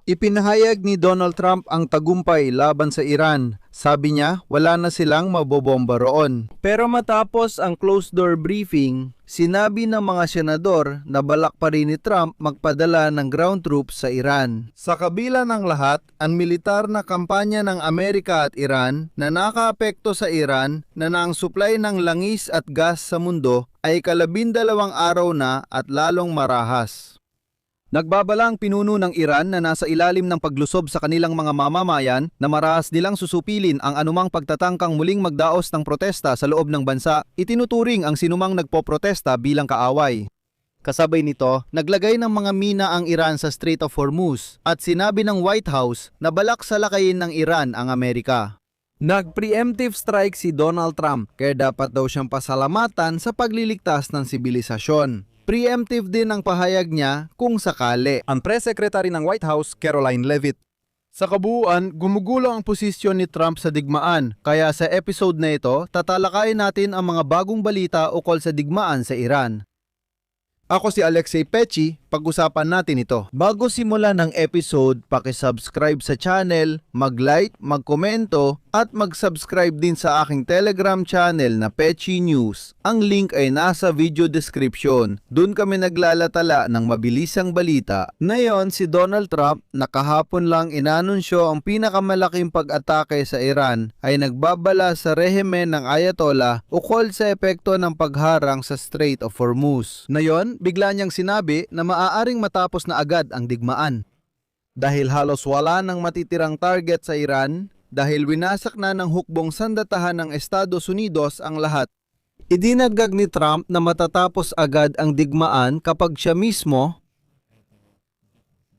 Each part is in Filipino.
Ipinahayag ni Donald Trump ang tagumpay laban sa Iran. Sabi niya, wala na silang mabobomba roon. Pero matapos ang closed-door briefing, sinabi ng mga senador na balak pa rin ni Trump magpadala ng ground troops sa Iran. Sa kabila ng lahat, ang militar na kampanya ng Amerika at Iran na nakaapekto sa Iran na ang supply ng langis at gas sa mundo ay 12 araw na at lalong marahas. Nagbabala ang pinuno ng Iran na nasa ilalim ng paglusob sa kanilang mga mamamayan na marahas nilang susupilin ang anumang pagtatangkang muling magdaos ng protesta sa loob ng bansa. Itinuturing ang sinumang nagpoprotesta bilang kaaway. Kasabay nito, naglagay ng mga mina ang Iran sa Strait of Hormuz at sinabi ng White House na balak salakayin ng Iran ang Amerika. Nag-preemptive strike si Donald Trump kaya dapat daw siyang pasalamatan sa pagliligtas ng sibilisasyon. Preemptive din ang pahayag niya kung sakali. Ang Press Secretary ng White House, Caroline Leavitt. Sa kabuuan, gumugulo ang posisyon ni Trump sa digmaan. Kaya sa episode na ito, tatalakayin natin ang mga bagong balita ukol sa digmaan sa Iran. Ako si Alexei Pechi, pag-usapan natin ito. Bago simulan ng episode, paki-subscribe sa channel, mag-like, mag-komento, at mag-subscribe din sa aking Telegram channel na Pechi News. Ang link ay nasa video description. Doon kami naglalatala ng mabilisang balita. Ngayon, si Donald Trump, nakahapon lang inanunsyo ang pinakamalaking pag-atake sa Iran ay nagbabala sa rehimen ng Ayatollah ukol sa epekto ng pagharang sa Strait of Hormuz. Ngayon, bigla niyang sinabi na maaaring matapos na agad ang digmaan. Dahil halos wala nang matitirang target sa Iran, dahil winasak na ng hukbong sandatahan ng Estados Unidos ang lahat. Idinagdag ni Trump na matatapos agad ang digmaan kapag siya mismo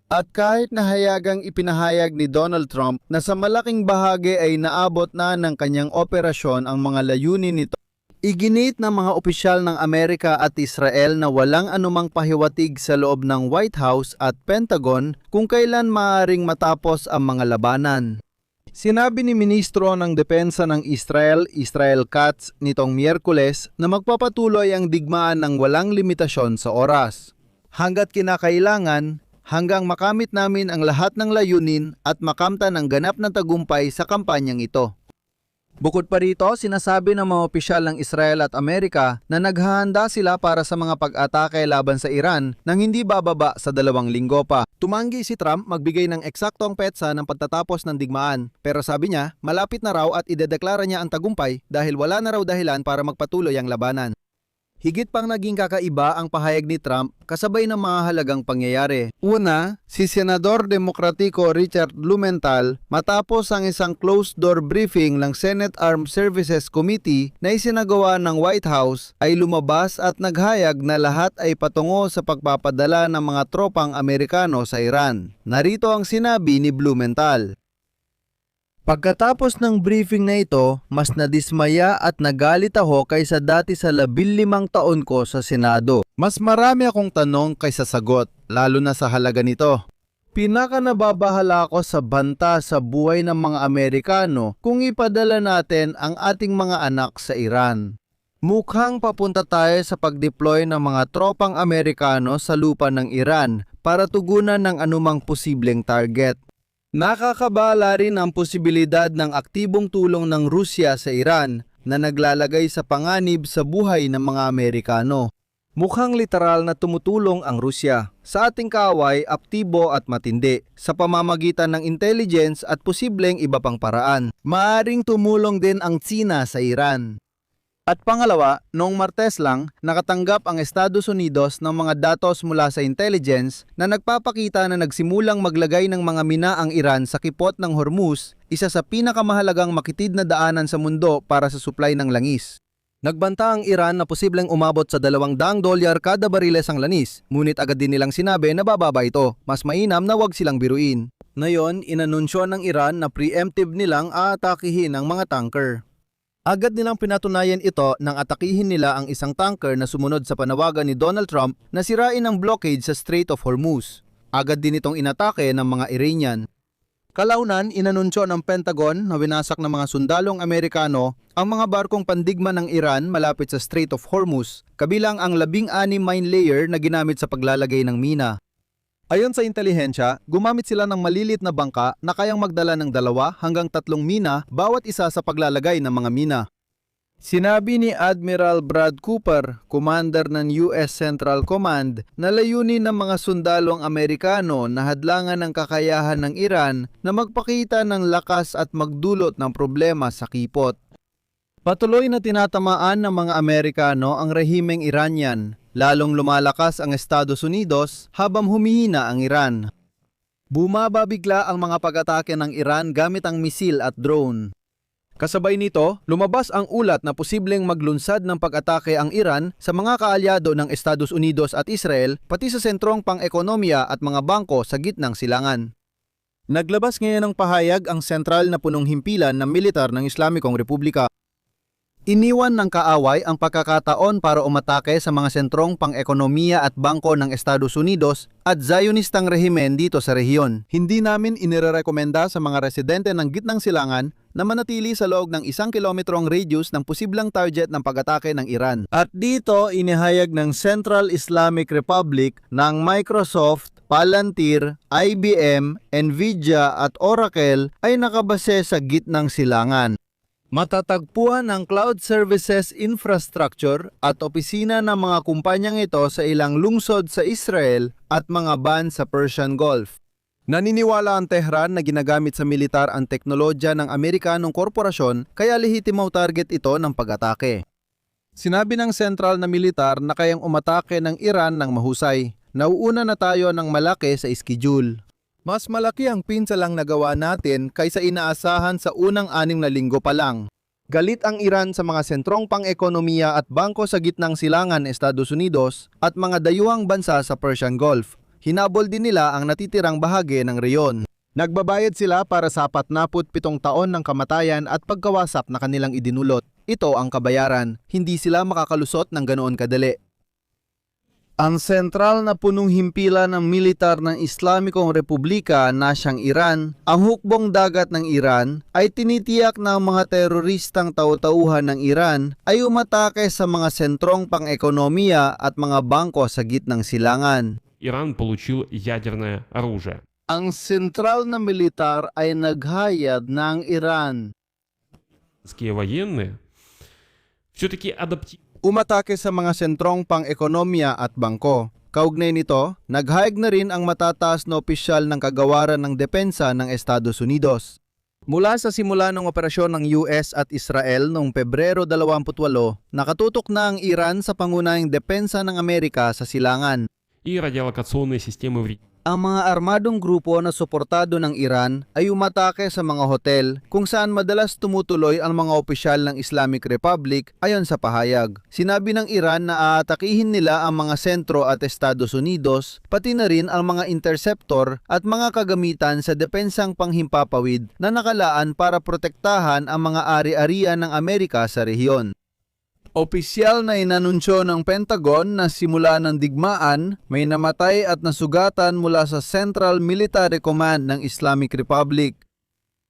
at kahit nahayagang ipinahayag ni Donald Trump na sa malaking bahagi ay naabot na ng kanyang operasyon ang mga layunin nito. Iginit ng mga opisyal ng Amerika at Israel na walang anumang pahiwatig sa loob ng White House at Pentagon kung kailan maaaring matapos ang mga labanan. Sinabi ni Ministro ng Depensa ng Israel, Israel Katz, nitong Miyerkules na magpapatuloy ang digmaan ng walang limitasyon sa oras. Hanggat kinakailangan, hanggang makamit namin ang lahat ng layunin at makamtan ang ganap na tagumpay sa kampanyang ito. Bukod pa rito, sinasabi ng mga opisyal ng Israel at Amerika na naghahanda sila para sa mga pag-atake laban sa Iran nang hindi bababa sa 2 linggo pa. Tumanggi si Trump magbigay ng eksaktong petsa ng pagtatapos ng digmaan, pero sabi niya malapit na raw at idedeklara niya ang tagumpay dahil wala na raw dahilan para magpatuloy ang labanan. Higit pang naging kakaiba ang pahayag ni Trump kasabay ng mga halagang pangyayari. Una, si Senador Demokratiko Richard Blumenthal matapos ang isang closed-door briefing ng Senate Armed Services Committee na isinagawa ng White House ay lumabas at naghayag na lahat ay patungo sa pagpapadala ng mga tropang Amerikano sa Iran. Narito ang sinabi ni Blumenthal. Pagkatapos ng briefing na ito, mas nadismaya at nagalit ako kaysa dati sa 15 taon ko sa Senado. Mas marami akong tanong kaysa sagot, lalo na sa halaga nito. Pinakanababahala ako sa banta sa buhay ng mga Amerikano kung ipadala natin ang ating mga anak sa Iran. Mukhang papunta tayo sa pag-deploy ng mga tropang Amerikano sa lupa ng Iran para tugunan ng anumang posibleng target. Nakakabala rin ang posibilidad ng aktibong tulong ng Rusya sa Iran na naglalagay sa panganib sa buhay ng mga Amerikano. Mukhang literal na tumutulong ang Rusya sa ating kaaway, aktibo at matindi sa pamamagitan ng intelligence at posibleng iba pang paraan. Maaring tumulong din ang Tsina sa Iran. At pangalawa, noong Martes lang, nakatanggap ang Estados Unidos ng mga datos mula sa intelligence na nagpapakita na nagsimulang maglagay ng mga mina ang Iran sa kipot ng Hormuz, isa sa pinakamahalagang makitid na daanan sa mundo para sa supply ng langis. Nagbanta ang Iran na posibleng umabot sa $200 kada bariles ang langis, ngunit agad din nilang sinabi na bababa ito, mas mainam na wag silang biruin. Ngayon, inanunsyo ng Iran na preemptive nilang aatakihin ang mga tanker. Agad nilang pinatunayan ito nang atakihin nila ang isang tanker na sumunod sa panawagan ni Donald Trump na sirain ang blockade sa Strait of Hormuz. Agad din itong inatake ng mga Iranian. Kalaunan, inanunsyo ng Pentagon na winasak ng mga sundalong Amerikano ang mga barkong pandigma ng Iran malapit sa Strait of Hormuz, kabilang ang 16 mine layer na ginamit sa paglalagay ng mina. Ayon sa intelihensya, gumamit sila ng malilit na bangka na kayang magdala ng 2 hanggang 3 mina bawat isa sa paglalagay ng mga mina. Sinabi ni Admiral Brad Cooper, commander ng US Central Command, na layunin ng mga sundalong Amerikano na hadlangan ang kakayahan ng Iran na magpakita ng lakas at magdulot ng problema sa kipot. Patuloy na tinatamaan ng mga Amerikano ang rehimeng Iranian, lalong lumalakas ang Estados Unidos habang humihina ang Iran. Bumaba bigla ang mga pag-atake ng Iran gamit ang misil at drone. Kasabay nito, lumabas ang ulat na posibleng maglunsad ng pag-atake ang Iran sa mga kaalyado ng Estados Unidos at Israel pati sa sentrong pang-ekonomiya at mga bangko sa gitnang silangan. Naglabas ngayon ng pahayag ang sentral na punong himpilan ng militar ng Islamikong Republika. Iniwan ng kaaway ang pagkakataon para umatake sa mga sentrong pang-ekonomiya at bangko ng Estados Unidos at Zionistang rehimen dito sa rehiyon. Hindi namin inirekomenda sa mga residente ng gitnang silangan na manatili sa loob ng 1 kilometrong radius ng posibleng target ng pag-atake ng Iran. At dito inihayag ng Central Islamic Republic ng Microsoft, Palantir, IBM, Nvidia at Oracle ay nakabase sa gitnang silangan. Matatagpuan ang cloud services infrastructure at opisina ng mga kumpanyang ito sa ilang lungsod sa Israel at mga ban sa Persian Gulf. Naniniwala ang Tehran na ginagamit sa militar ang teknolohiya ng Amerikanong korporasyon kaya lehitimo target ito ng pag-atake. Sinabi ng sentral na militar na kayang umatake ng Iran ng mahusay. Nauuna na tayo ng malaki sa schedule. Mas malaki ang pinsalang nagawa natin kaysa inaasahan sa unang 6 na linggo pa lang. Galit ang Iran sa mga sentrong pang-ekonomiya at bangko sa gitnang silangan Estados Unidos at mga dayuhang bansa sa Persian Gulf. Hinabol din nila ang natitirang bahagi ng reyon. Nagbabayad sila para sa 47 taon ng kamatayan at pagkawasak na kanilang idinulot. Ito ang kabayaran. Hindi sila makakalusot ng ganoon kadali. Ang sentral na punong himpilan ng militar ng Islamikong Republika na siyang Iran, ang hukbong dagat ng Iran, ay tinitiyak na ang mga teroristang taw-tauhan ng Iran ay umatake sa mga sentrong pang-ekonomiya at mga bangko sa gitnang silangan. Иран получил ядерное оружие. Ang sentral na militar ay naghayad ng Iran. Военные все-таки Umatake sa mga sentrong pang-ekonomiya at bangko. Kaugnay nito, naghayag na rin ang matataas na opisyal ng kagawaran ng depensa ng Estados Unidos. Mula sa simula ng operasyon ng US at Israel noong Pebrero 28, nakatutok na ang Iran sa pangunahing depensa ng Amerika sa silangan. и радиолокационные системы в регионе. Ang mga armadong grupo na suportado ng Iran ay umatake sa mga hotel kung saan madalas tumutuloy ang mga opisyal ng Islamic Republic ayon sa pahayag. Sinabi ng Iran na aatakihin nila ang mga sentro at Estados Unidos, pati na rin ang mga interceptor at mga kagamitan sa depensang panghimpapawid na nakalaan para protektahan ang mga ari-arian ng Amerika sa rehiyon. Opisyal na inanunsyo ng Pentagon na simula ng digmaan, may namatay at nasugatan mula sa Central Military Command ng Islamic Republic.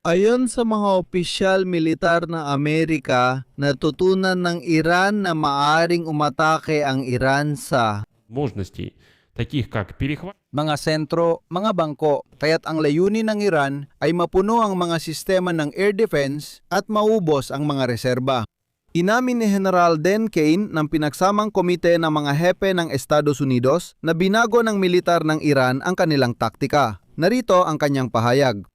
Ayon sa mga opisyal militar ng Amerika, natutunan ng Iran na maaring umatake ang Iran sa Возможностей, таких как перехват, mga sentro, mga bangko, kaya't ang layunin ng Iran ay mapuno ang mga sistema ng air defense at maubos ang mga reserba. Inamin ni General Dan Kane ng pinagsamang komite ng mga hepe ng Estados Unidos na binago ng militar ng Iran ang kanilang taktika. Narito ang kanyang pahayag.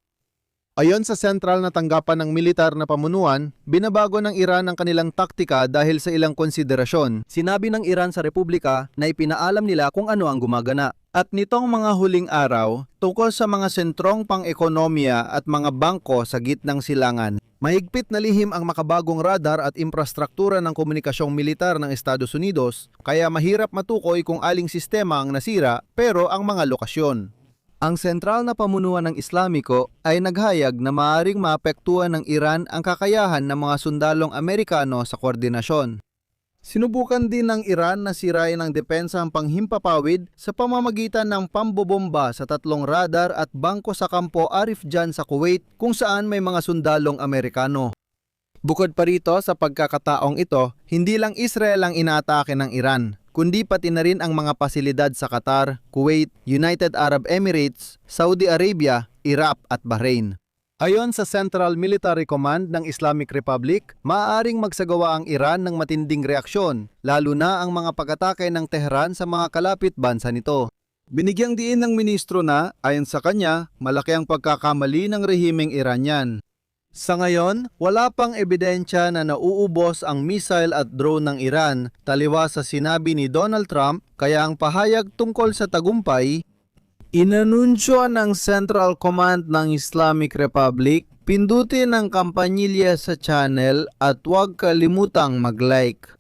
Ayon sa sentral na tanggapan ng militar na pamunuan, binabago ng Iran ang kanilang taktika dahil sa ilang konsiderasyon. Sinabi ng Iran sa Republika na ipinaalam nila kung ano ang gumagana. At nitong mga huling araw, tungkol sa mga sentrong pang-ekonomiya at mga bangko sa gitnang silangan, mahigpit na lihim ang makabagong radar at infrastruktura ng komunikasyong militar ng Estados Unidos, kaya mahirap matukoy kung aling sistema ang nasira pero ang mga lokasyon. Ang sentral na pamunuan ng Islamiko ay naghayag na maaaring maapektuhan ng Iran ang kakayahan ng mga sundalong Amerikano sa koordinasyon. Sinubukan din ng Iran na sirain ang depensa ang panghimpapawid sa pamamagitan ng pambobomba sa 3 radar at bangko sa kampo Arif Jan sa Kuwait kung saan may mga sundalong Amerikano. Bukod pa rito sa pagkakataong ito, hindi lang Israel ang inaatake ng Iran. kundi pati na rin ang mga pasilidad sa Qatar, Kuwait, United Arab Emirates, Saudi Arabia, Iraq at Bahrain. Ayon sa Central Military Command ng Islamic Republic, maaaring magsagawa ang Iran ng matinding reaksyon, lalo na ang mga pag-atake ng Tehran sa mga kalapit bansa nito. Binigyang diin ng ministro na, ayon sa kanya, malaki ang pagkakamali ng rehimeng Iranian. Sa ngayon, wala pang ebidensya na nauubos ang missile at drone ng Iran, taliwas sa sinabi ni Donald Trump, kaya ang pahayag tungkol sa tagumpay, inanunsyo ng Central Command ng Islamic Republic, pindutin ang kampanilya sa channel at huwag kalimutang mag-like.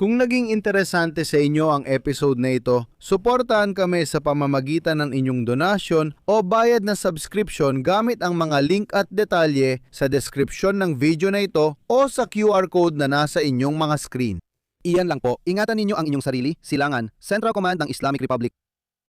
Kung naging interesante sa inyo ang episode na ito, suportahan kami sa pamamagitan ng inyong donasyon o bayad na subscription gamit ang mga link at detalye sa description ng video na ito o sa QR code na nasa inyong mga screen. Iyan lang po, ingatan ninyo ang inyong sarili, silangan, Central Command ng Islamic Republic.